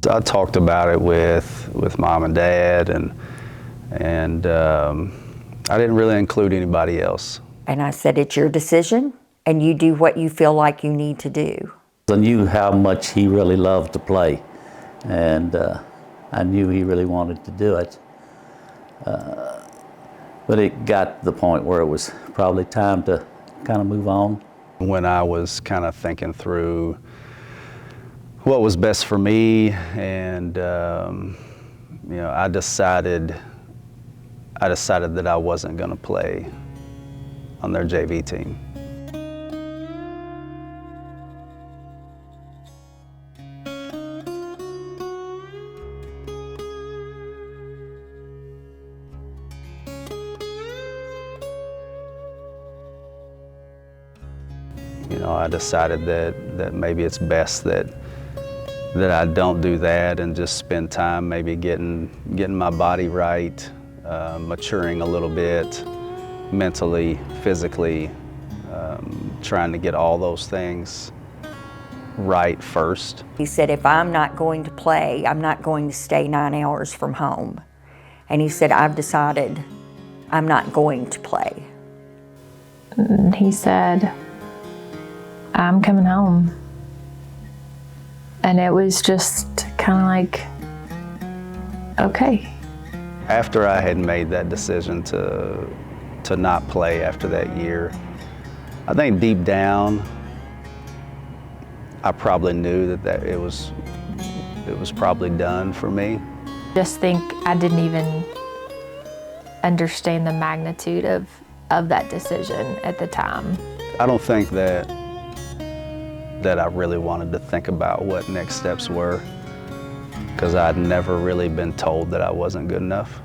I talked about it with mom and dad, and I didn't really include anybody else. And I said, it's your decision, and you do what you feel like you need to do. I knew how much he really loved to play, and I knew he really wanted to do it. But it got to the point where it was probably time to kind of move on. When I was kind of thinking through what was best for me, and you know, I decided that I wasn't going to play on their JV team. You know, I decided that maybe it's best that I don't do that and just spend time maybe getting my body right, maturing a little bit, mentally, physically, trying to get all those things right first. He said, if I'm not going to play, I'm not going to stay 9 hours from home. And he said, I've decided I'm not going to play. And he said, I'm coming home. And it was just kind of like, okay. After I had made that decision to not play after that year, I think deep down, I probably knew that it was probably done for me. Just think I didn't even understand the magnitude of that decision at the time. I don't think that I really wanted to think about what next steps were, because I'd never really been told that I wasn't good enough,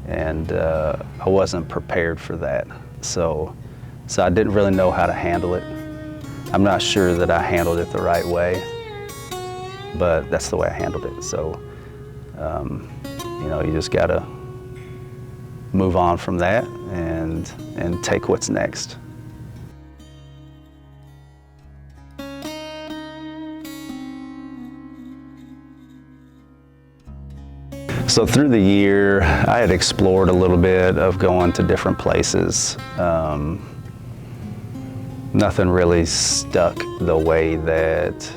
and I wasn't prepared for that. So I didn't really know how to handle it. I'm not sure that I handled it the right way, but that's the way I handled it. So you know, you just gotta move on from that and take what's next. So through the year, I had explored a little bit of going to different places. Nothing really stuck the way that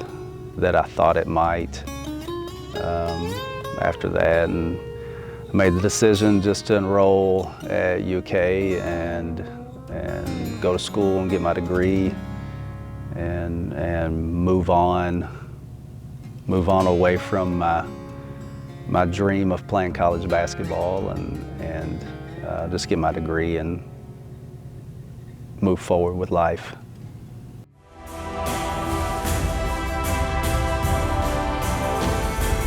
I thought it might after that, and I made the decision just to enroll at UK and go to school and get my degree and move on away from my dream of playing college basketball and just get my degree and move forward with life.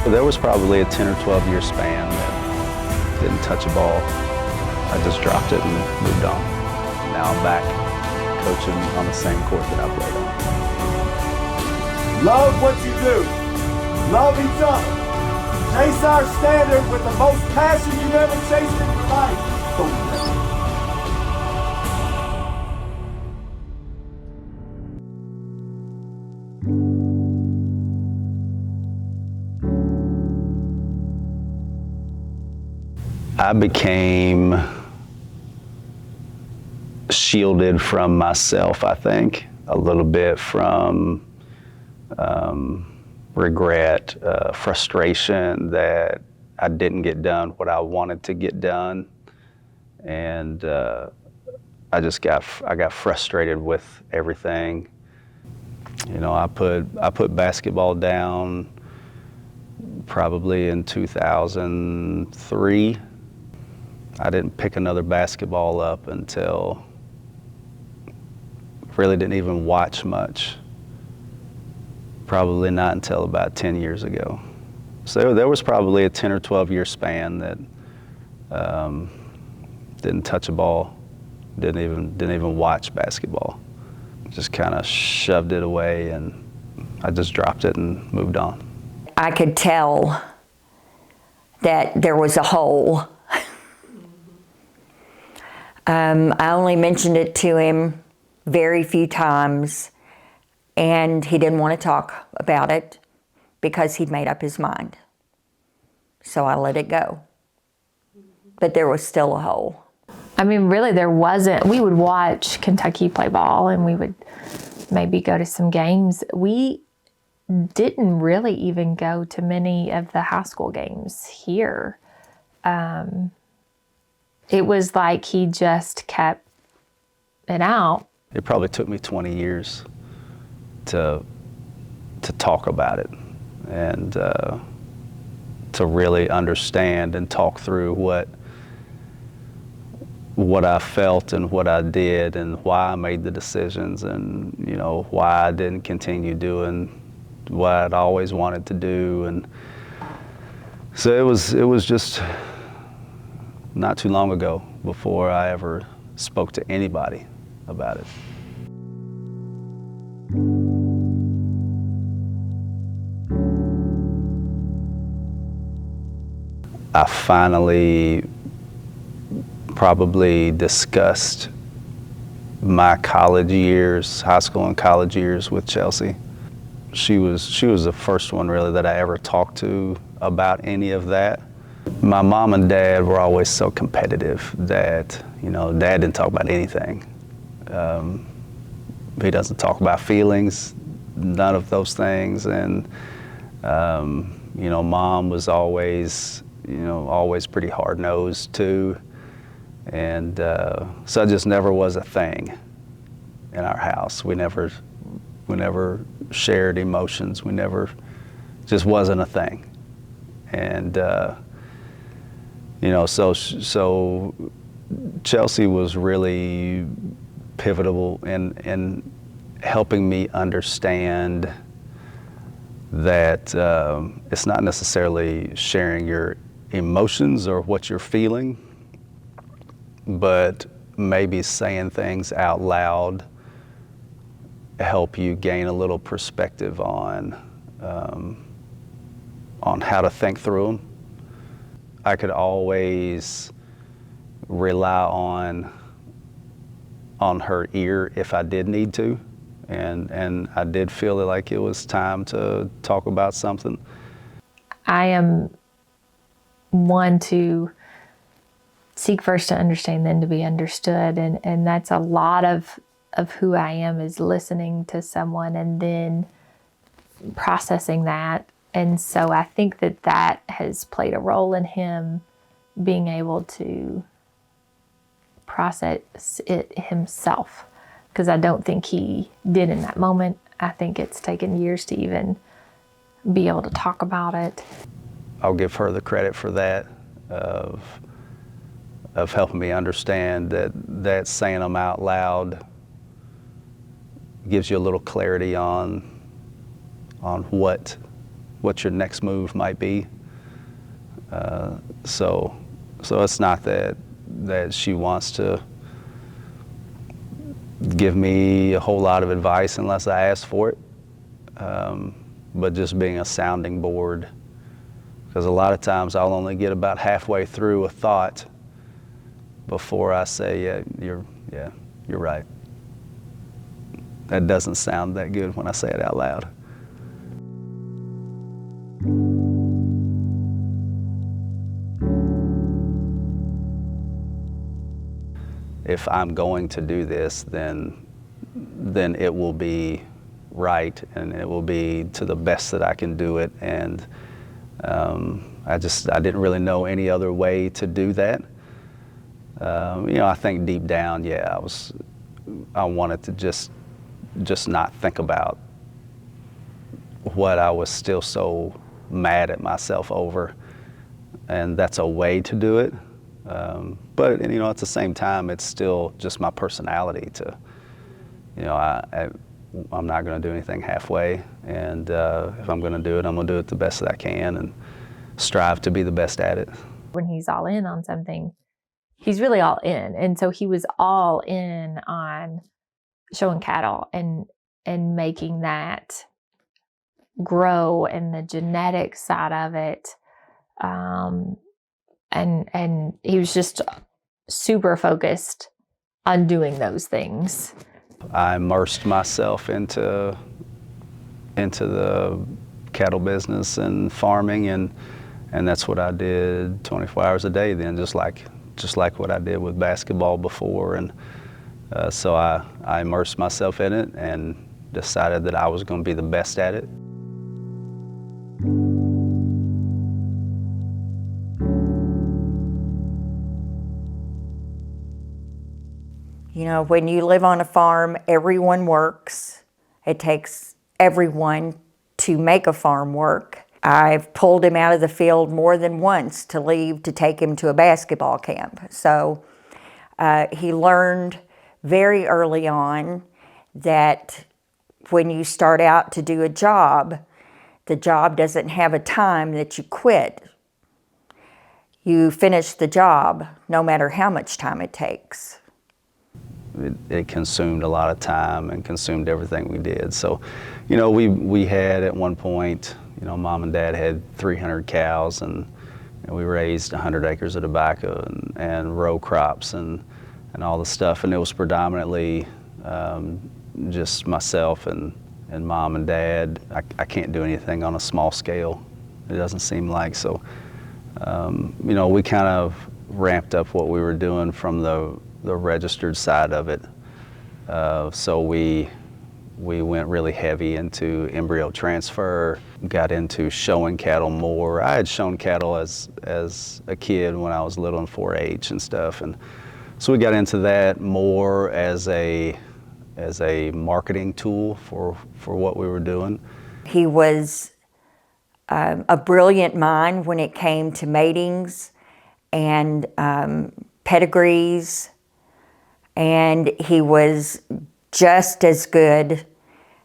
There was probably a 10 or 12 year span that didn't touch a ball. I just dropped it and moved on. Now I'm back coaching on the same court that I played on. Love what you do. Love each other. Chase our standard with the most passion you've ever chased in your life. I became shielded from myself, I think, a little bit from regret, frustration that I didn't get done what I wanted to get done, and I got frustrated with everything. You know, I put basketball down probably in 2003. I didn't pick another basketball up until, really didn't even watch much. Probably not until about 10 years ago. So there was probably a 10 or 12 year span that didn't touch a ball, didn't even watch basketball. Just kind of shoved it away, and I just dropped it and moved on. I could tell that there was a hole. I only mentioned it to him very few times, and he didn't want to talk about it because he'd made up his mind. So I let it go. But there was still a hole. I mean, really, there wasn't. We would watch Kentucky play ball, and we would maybe go to some games. We didn't really even go to many of the high school games here. It was like he just kept it out. It probably took me 20 years to talk about it and to really understand and talk through what I felt and what I did and why I made the decisions and, you know, why I didn't continue doing what I'd always wanted to do. And so it was just not too long ago before I ever spoke to anybody about it. I finally probably discussed my college years, high school and college years with Chelsea. She was the first one really that I ever talked to about any of that. My mom and dad were always so competitive that, you know, Dad didn't talk about anything. He doesn't talk about feelings, none of those things. And, you know, Mom was always, you know, always pretty hard-nosed too. And so it just never was a thing in our house. We never shared emotions. We never, just wasn't a thing. And, you know, so Chelsea was really pivotal in helping me understand that it's not necessarily sharing your emotions or what you're feeling, but maybe saying things out loud help you gain a little perspective on how to think through them. I could always rely on her ear if I did need to, and I did feel like it was time to talk about something. I am one to seek first to understand, then to be understood, and that's a lot of who I am, is listening to someone and then processing that. And so I think that has played a role in him being able to process it himself, because I don't think he did in that moment. I think it's taken years to even be able to talk about it. I'll give her the credit for that, of helping me understand that saying them out loud gives you a little clarity on what your next move might be. So it's not that she wants to give me a whole lot of advice unless I ask for it, but just being a sounding board. Because a lot of times I'll only get about halfway through a thought before I say, you're right. That doesn't sound that good when I say it out loud. If I'm going to do this, then it will be right, and it will be to the best that I can do it. And I didn't really know any other way to do that. You know, I think deep down, I wanted to just not think about what I was still so mad at myself over, and that's a way to do it. But you know, at the same time, it's still just my personality to, you know, I'm not going to do anything halfway, and if I'm going to do it, I'm going to do it the best that I can and strive to be the best at it. When he's all in on something, he's really all in. And so he was all in on showing cattle and making that grow, and the genetic side of it. And he was just super focused on doing those things? I immersed myself into the cattle business and farming, and that's what I did 24 hours a day then, just like what I did with basketball before. And so I immersed myself in it and decided that I was going to be the best at it. You know, when you live on a farm, everyone works. It takes everyone to make a farm work. I've pulled him out of the field more than once to leave to take him to a basketball camp. So he learned very early on that when you start out to do a job, the job doesn't have a time that you quit. You finish the job no matter how much time it takes. It consumed a lot of time and consumed everything we did. So, you know, we had at one point, you know, Mom and Dad had 300 cows, and we raised 100 acres of tobacco and row crops and all the stuff. And it was predominantly just myself and Mom and Dad. I can't do anything on a small scale. It doesn't seem like. So, you know, we kind of ramped up what we were doing from the registered side of it. So we went really heavy into embryo transfer, got into showing cattle more. I had shown cattle as a kid when I was little in 4-H and stuff, and so we got into that more as a marketing tool for what we were doing. He was a brilliant mind when it came to matings and pedigrees, and he was just as good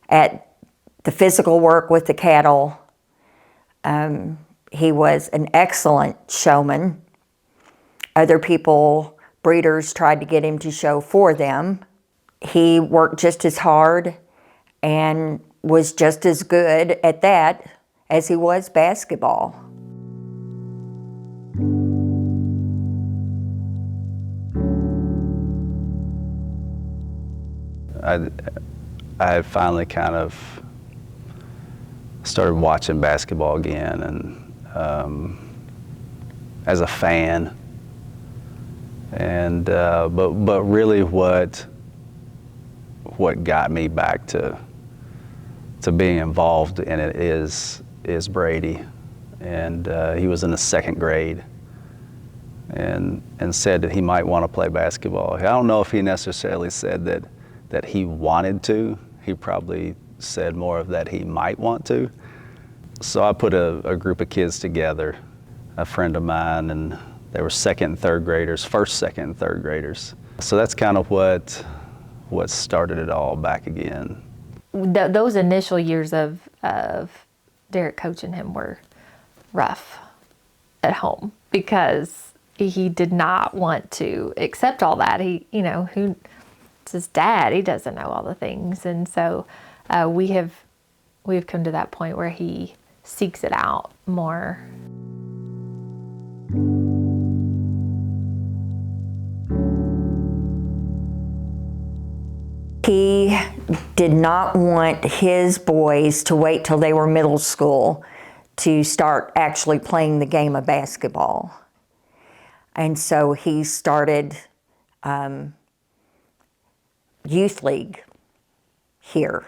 at the physical work with the cattle. He was an excellent showman. Other people, breeders, tried to get him to show for them. He worked just as hard and was just as good at that as he was basketball. I finally kind of started watching basketball again, and as a fan, and but really what got me back to being involved in it is Brady, and he was in the 2nd grade, and said that he might want to play basketball. I don't know if he necessarily said that he wanted to. He probably said more of that he might want to. So I put a group of kids together, a friend of mine, and they were 2nd and 3rd graders, 1st, 2nd, and 3rd graders. So that's kind of what started it all back again. Those initial years of Derek coaching him were rough at home because he did not want to accept all that. He, you know, it's his dad. He doesn't know all the things, and so we've come to that point where he seeks it out more. He did not want his boys to wait till they were middle school to start actually playing the game of basketball. And so he started youth league here.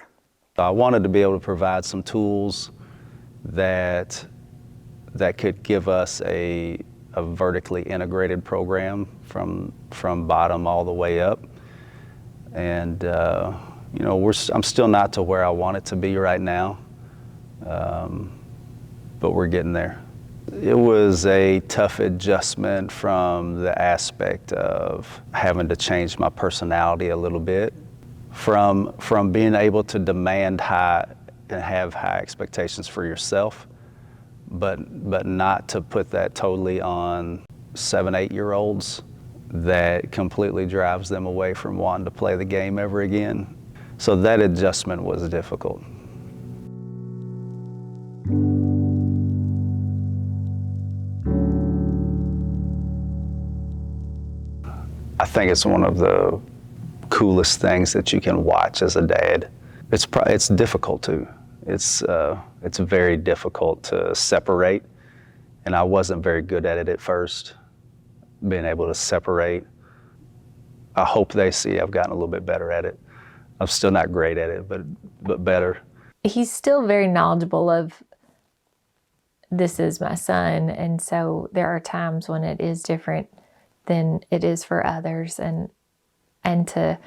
I wanted to be able to provide some tools that could give us a vertically integrated program from bottom all the way up. And you know, I'm still not to where I want it to be right now, but we're getting there. It was a tough adjustment from the aspect of having to change my personality a little bit, from being able to demand high and have high expectations for yourself, but not to put that totally on 7, 8-year-olds. That completely drives them away from wanting to play the game ever again. So that adjustment was difficult. I think it's one of the coolest things that you can watch as a dad. It's difficult too. It's very difficult to separate, and I wasn't very good at it at first, being able to separate. I hope they see I've gotten a little bit better at it. I'm still not great at it, but better. He's still very knowledgeable of, this is my son, and so there are times when it is different than it is for others, and he's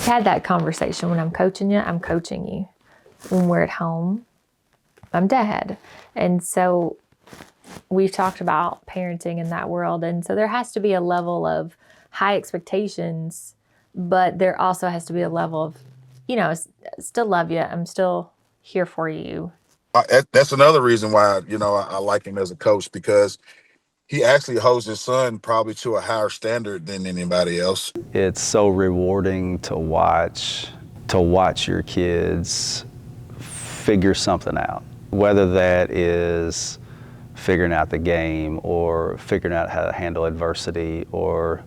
had that conversation. When I'm coaching you. When we're at home, I'm dad. And so we've talked about parenting in that world, and so there has to be a level of high expectations, but there also has to be a level of, still love you, I'm still here for you. That's another reason why, I like him as a coach, because he actually holds his son probably to a higher standard than anybody else. It's so rewarding to watch your kids figure something out, whether that is figuring out the game or figuring out how to handle adversity, or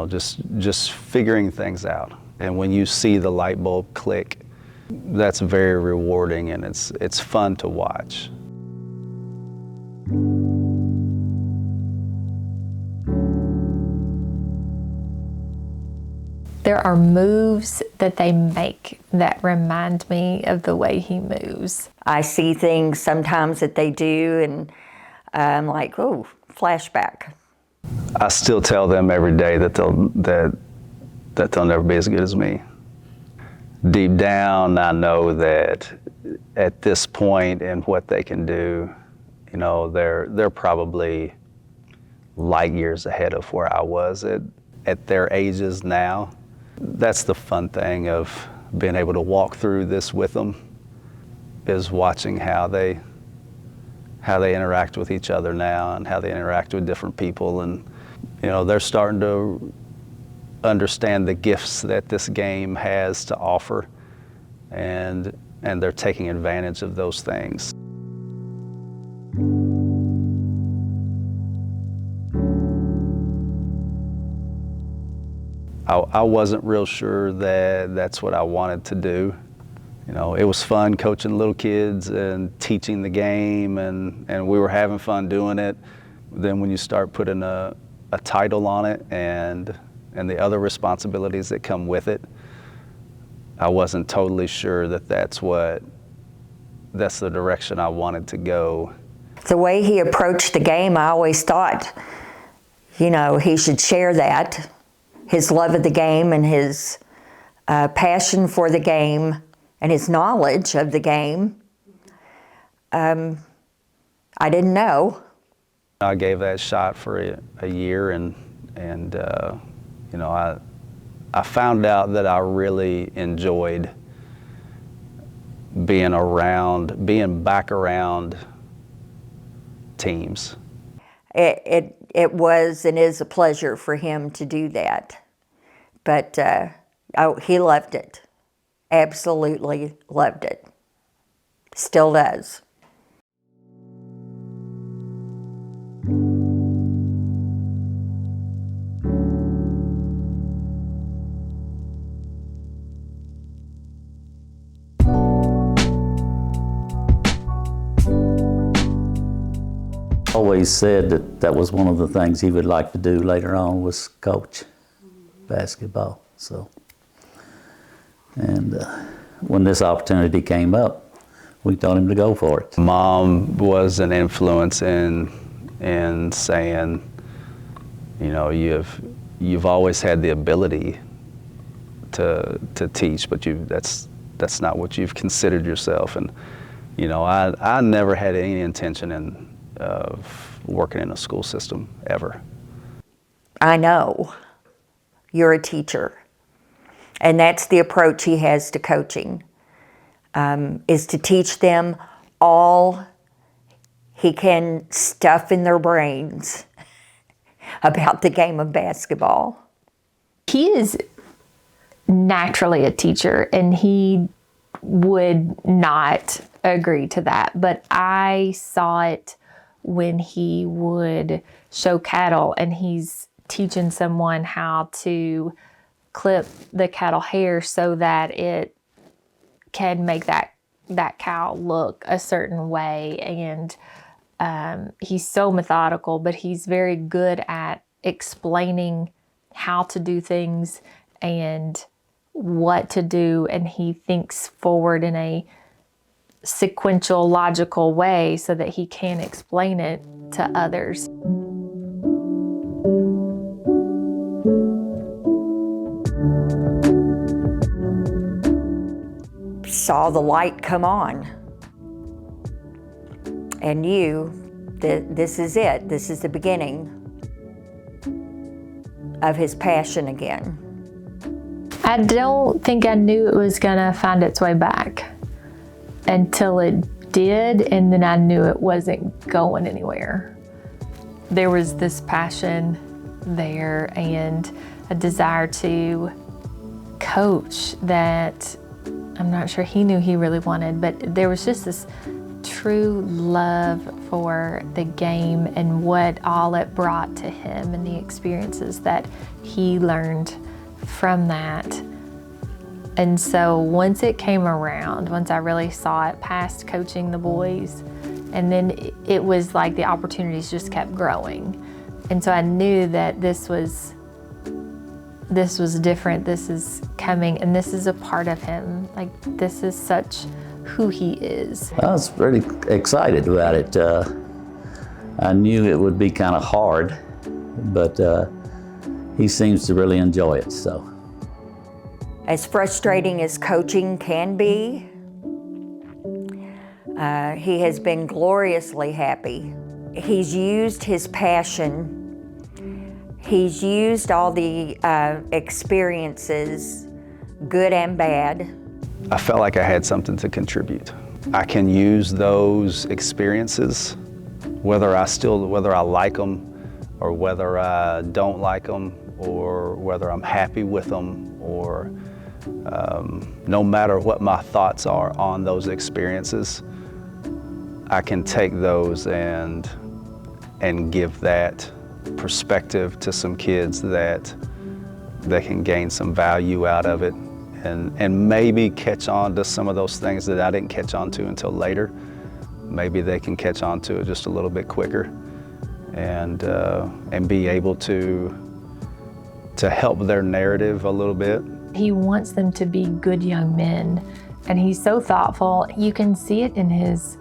just figuring things out. And when you see the light bulb click, that's very rewarding, and it's fun to watch. There are moves that they make that remind me of the way he moves. I see things sometimes that they do, and I'm like, oh, flashback. I still tell them every day that they'll never be as good as me. Deep down, I know that at this point in what they can do, they're probably light years ahead of where I was at their ages now. That's the fun thing of being able to walk through this with them, is watching how they interact with each other now, and how they interact with different people. And they're starting to understand the gifts that this game has to offer, and they're taking advantage of those things. I wasn't real sure that that's what I wanted to do. It was fun coaching little kids and teaching the game, and we were having fun doing it. Then when you start putting a title on it and the other responsibilities that come with it, I wasn't totally sure that that's the direction I wanted to go. The way he approached the game, I always thought, he should share that, his love of the game and his passion for the game and his knowledge of the game. I didn't know. I gave that shot for a year, and I found out that I really enjoyed being back around teams. It was and is a pleasure for him to do that. But he loved it. Absolutely loved it. Still does. Always said that was one of the things he would like to do later on, was coach basketball. So, and when this opportunity came up, we told him to go for it. Mom was an influence in saying, you've always had the ability to teach, but that's not what you've considered yourself. And I never had any intention of working in a school system ever. I know you're a teacher, and that's the approach he has to coaching, is to teach them all he can stuff in their brains about the game of basketball. He is naturally a teacher, and he would not agree to that, but I saw it when he would show cattle, and he's teaching someone how to clip the cattle hair so that it can make that cow look a certain way. And he's so methodical, but he's very good at explaining how to do things and what to do. And he thinks forward in a sequential, logical way so that he can explain it to others. Saw the light come on and knew that this is it. This is the beginning of his passion again. I don't think I knew it was gonna find its way back until it did, and then I knew it wasn't going anywhere. There was this passion there and a desire to coach that I'm not sure he knew he really wanted, but there was just this true love for the game and what all it brought to him and the experiences that he learned from that. And so once it came around, once I really saw it past coaching the boys, and then it was like the opportunities just kept growing. And so I knew that this was different, this is coming, and this is a part of him. Like, this is such who he is. I was really excited about it. I knew it would be kind of hard, but he seems to really enjoy it, so. As frustrating as coaching can be, he has been gloriously happy. He's used his passion. He's used all the experiences, good and bad. I felt like I had something to contribute. I can use those experiences, whether I like them or whether I don't like them, or whether I'm happy with them, or no matter what my thoughts are on those experiences, I can take those and give that perspective to some kids that they can gain some value out of it, and maybe catch on to some of those things that I didn't catch on to until later. Maybe they can catch on to it just a little bit quicker and be able to help their narrative a little bit. He wants them to be good young men, and he's so thoughtful. You can see it in his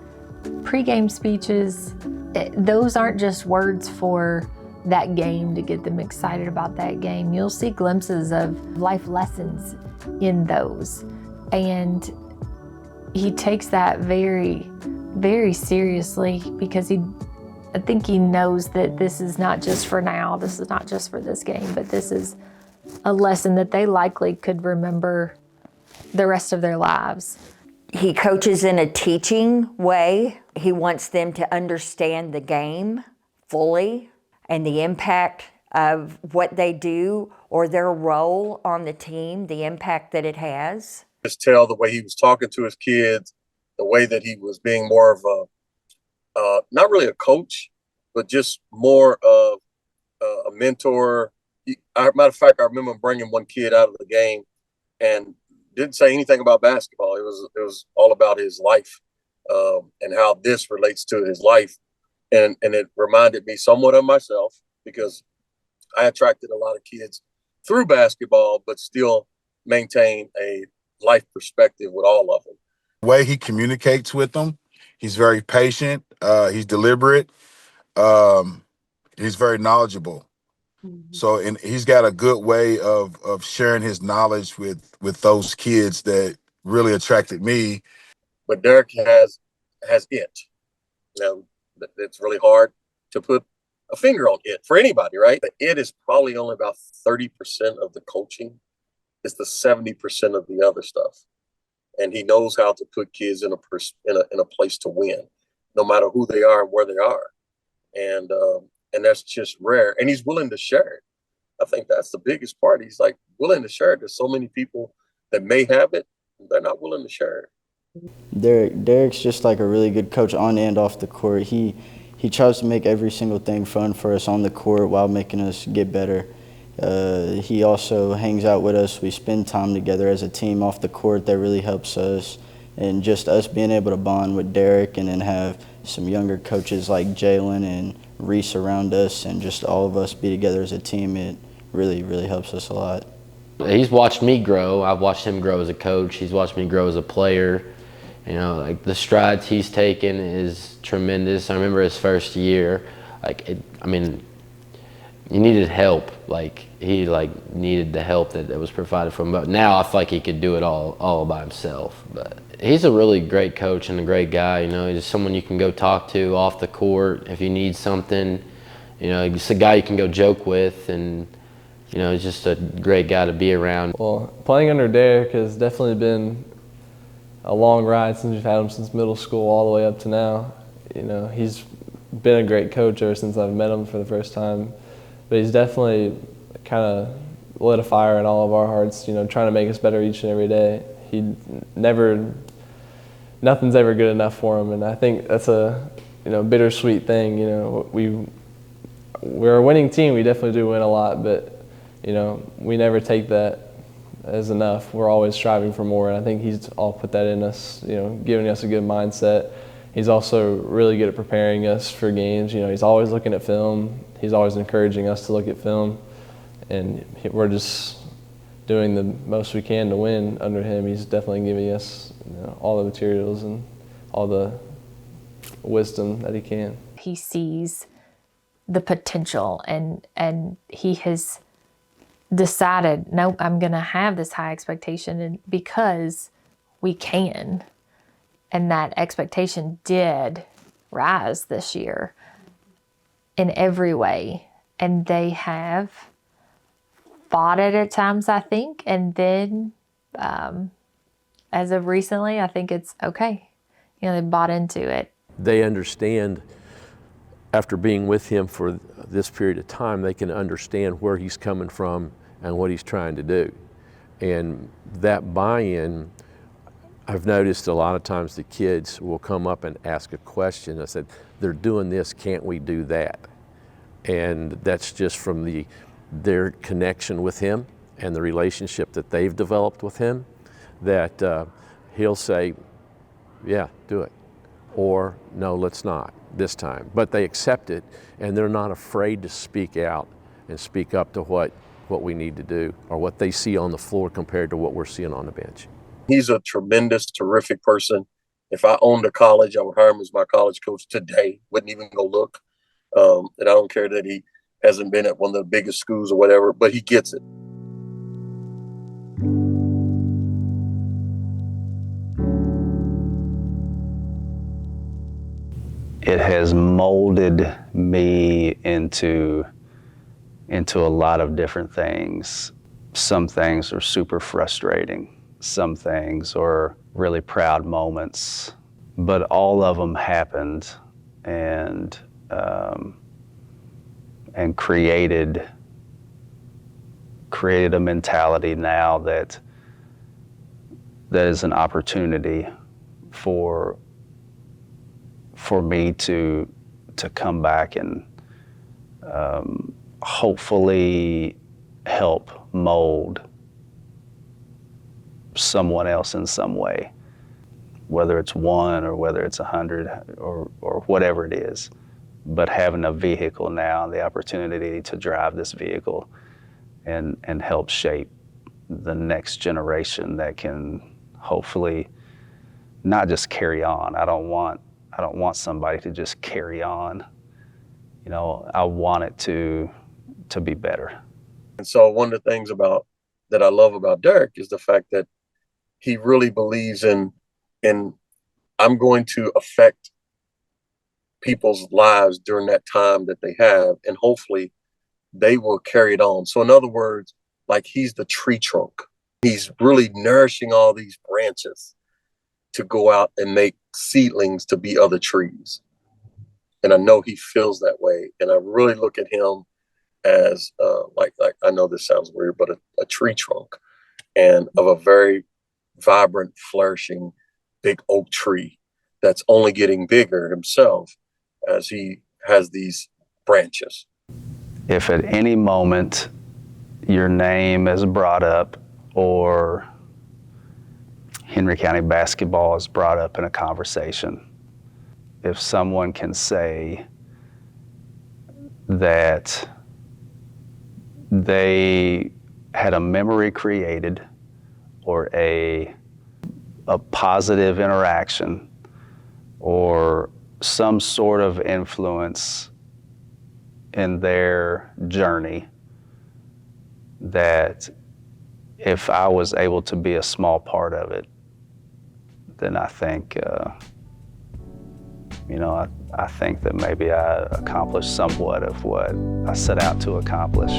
pregame speeches. Those aren't just words for that game to get them excited about that game. You'll see glimpses of life lessons in those. And he takes that very, very seriously, because I think he knows that this is not just for now, this is not just for this game, but this is a lesson that they likely could remember the rest of their lives. He coaches in a teaching way. He wants them to understand the game fully and the impact of what they do or their role on the team, the impact that it has. Just tell the way he was talking to his kids, the way that he was being more of not really a coach, but just more of a mentor. Matter of fact, I remember bringing one kid out of the game and didn't say anything about basketball. It was all about his life and how this relates to his life. And it reminded me somewhat of myself, because I attracted a lot of kids through basketball, but still maintain a life perspective with all of them. The way he communicates with them, he's very patient, he's deliberate, he's very knowledgeable. So, and he's got a good way of sharing his knowledge with those kids that really attracted me. But Derek has it. Now, it's really hard to put a finger on it for anybody, right? The it is probably only about 30% of the coaching. It's the 70% of the other stuff. And he knows how to put kids in a place to win, no matter who they are and where they are. And that's just rare. And he's willing to share it. I think that's the biggest part. He's like willing to share it. There's so many people that may have it, they're not willing to share it. Derek's just like a really good coach on and off the court. He he tries to make every single thing fun for us on the court while making us get better. He also hangs out with us. We spend time together as a team off the court. That really helps us. And just us being able to bond with Derek and then have some younger coaches like Jalen and Reese around us and just all of us be together as a team, it really, really helps us a lot. He's watched me grow. I've watched him grow as a coach. He's watched me grow as a player. You know, like the strides he's taken is tremendous. I remember his first year, I mean, he needed help. Like he needed the help that was provided for him. But now I feel like he could do it all by himself. But he's a really great coach and a great guy. You know, he's someone you can go talk to off the court if you need something. You know, he's a guy you can go joke with, and you know, he's just a great guy to be around. Well, playing under Derek has definitely been a long ride since we've had him since middle school all the way up to now. You know, he's been a great coach ever since I've met him for the first time. But he's definitely kind of lit a fire in all of our hearts, you know, trying to make us better each and every day. Nothing's ever good enough for him, and I think that's a, you know, bittersweet thing. You know, we're a winning team. We definitely do win a lot, but, you know, we never take that as enough. We're always striving for more, and I think he's all put that in us, you know, giving us a good mindset. He's also really good at preparing us for games. You know, he's always looking at film. He's always encouraging us to look at film, and we're just doing the most we can to win under him. He's definitely giving us, you know, all the materials and all the wisdom that he can. He sees the potential, and he has decided, nope, I'm going to have this high expectation, and because we can. And that expectation did rise this year in every way. And they have fought it at times, I think. And then as of recently, I think it's okay. You know, they bought into it. They understand, after being with him for this period of time, they can understand where he's coming from and what he's trying to do. And that buy-in, I've noticed a lot of times the kids will come up and ask a question. I said, they're doing this, can't we do that? And that's just from their connection with him and the relationship that they've developed with him, that he'll say, yeah, do it. Or no, let's not this time. But they accept it, and they're not afraid to speak out and speak up to what we need to do or what they see on the floor compared to what we're seeing on the bench. He's a tremendous, terrific person. If I owned a college, I would hire him as my college coach today. Wouldn't even go look. And I don't care that he hasn't been at one of the biggest schools or whatever, but he gets it. It has molded me into a lot of different things. Some things are super frustrating. Some things are really proud moments, but all of them happened and created a mentality now that is an opportunity for me to come back and hopefully help mold someone else in some way, whether it's one or whether it's 100 or whatever it is. But having a vehicle now, the opportunity to drive this vehicle and help shape the next generation that can hopefully not just carry on. I don't want somebody to just carry on. You know, I want it to be better. And so one of the things that I love about Derek is the fact that he really believes in I'm going to affect people's lives during that time that they have, and hopefully they will carry it on. So in other words, like he's the tree trunk. He's really nourishing all these branches to go out and make seedlings to be other trees. And I know he feels that way. And I really look at him as like I know this sounds weird, but a tree trunk, and of a very vibrant, flourishing, big oak tree that's only getting bigger himself as he has these branches. If at any moment your name is brought up or Henry County basketball is brought up in a conversation, if someone can say that they had a memory created or a positive interaction or some sort of influence in their journey, that if I was able to be a small part of it, then I think, I think that maybe I accomplished somewhat of what I set out to accomplish.